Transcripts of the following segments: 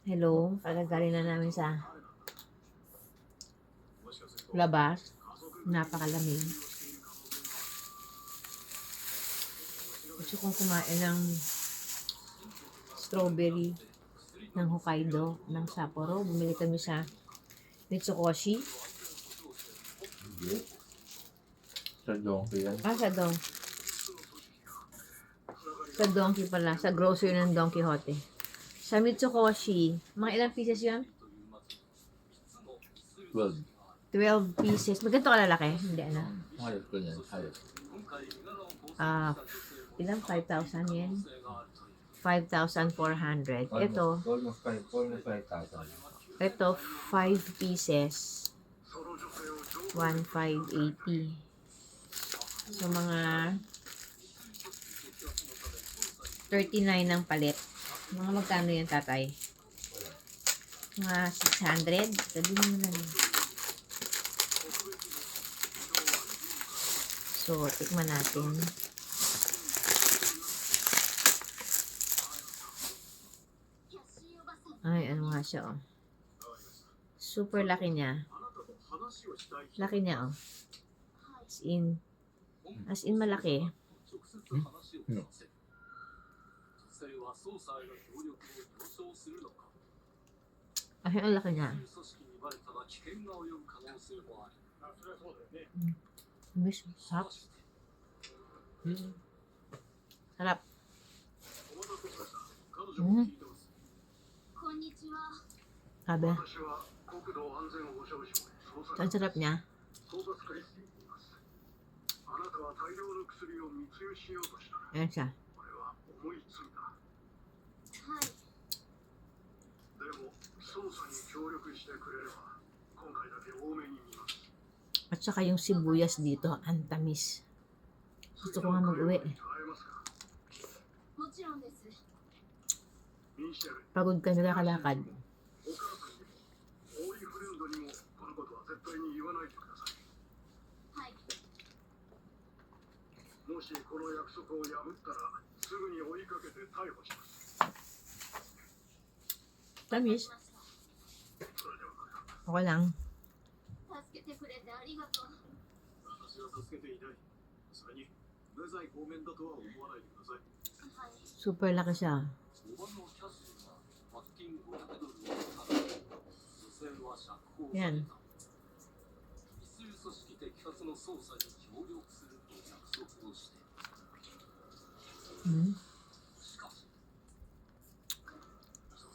Hello, kagagaling na namin sa labas. Napakalamig. Gusto kong kumain ng strawberry ng Hokkaido, ng Sapporo. Bumili kami sa Mitsukoshi. Sa Donkey yan. Sa Donkey pala. Sa grocery ng Don Quixote. Sa Mitsukoshi, mga ilang pieces yun? 12. 12 pieces. Magkanto kalalaki? Hindi, ano? Hayop ko yan. Hayop. Ilang? 5,000 yen? 5,400. Ito, Almost 5,000. 5 pieces. 1,580. So, mga 39 ng palit. Mga magkano yan, tatay? Mga 600? Sabi mo na lang. So, tikman natin. Ay, ano nga siya, oh. Super laki niya. Laki niya, oh. As in malaki. No. Ay, ang laki niya. Miss, sarap. Sarap. Sabi. So, ang sarap niya. Ayan siya. At saka yung sibuyas dito, ang tamis. Gusto ko nga mag-uwi. Pagod ka, nagkakalakad. Tamis. Okay lang. Super laki siya. Yan.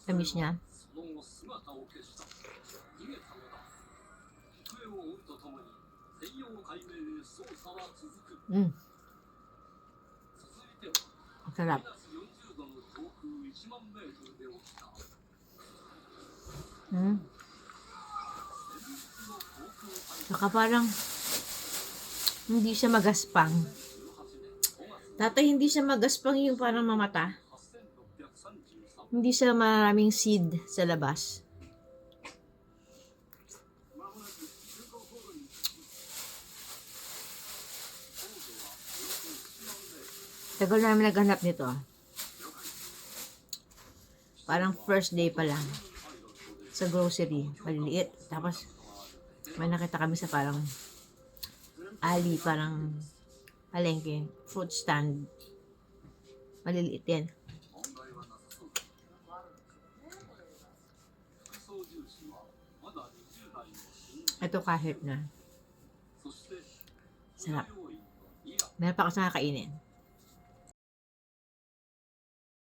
Tamis niya. Ang sarap. Saka parang hindi siya magaspang. Tatay, hindi siya magaspang yung parang mamata. Hindi siya maraming seed sa labas. Tagal namin naghanap nito. Parang first day pa lang. Sa grocery. Maliliit. Tapos, may nakita kami sa parang alley, parang palengke. Fruit stand. Maliliit yan. Ito kahit na. Sarap. Meron pa kasi nakakainin.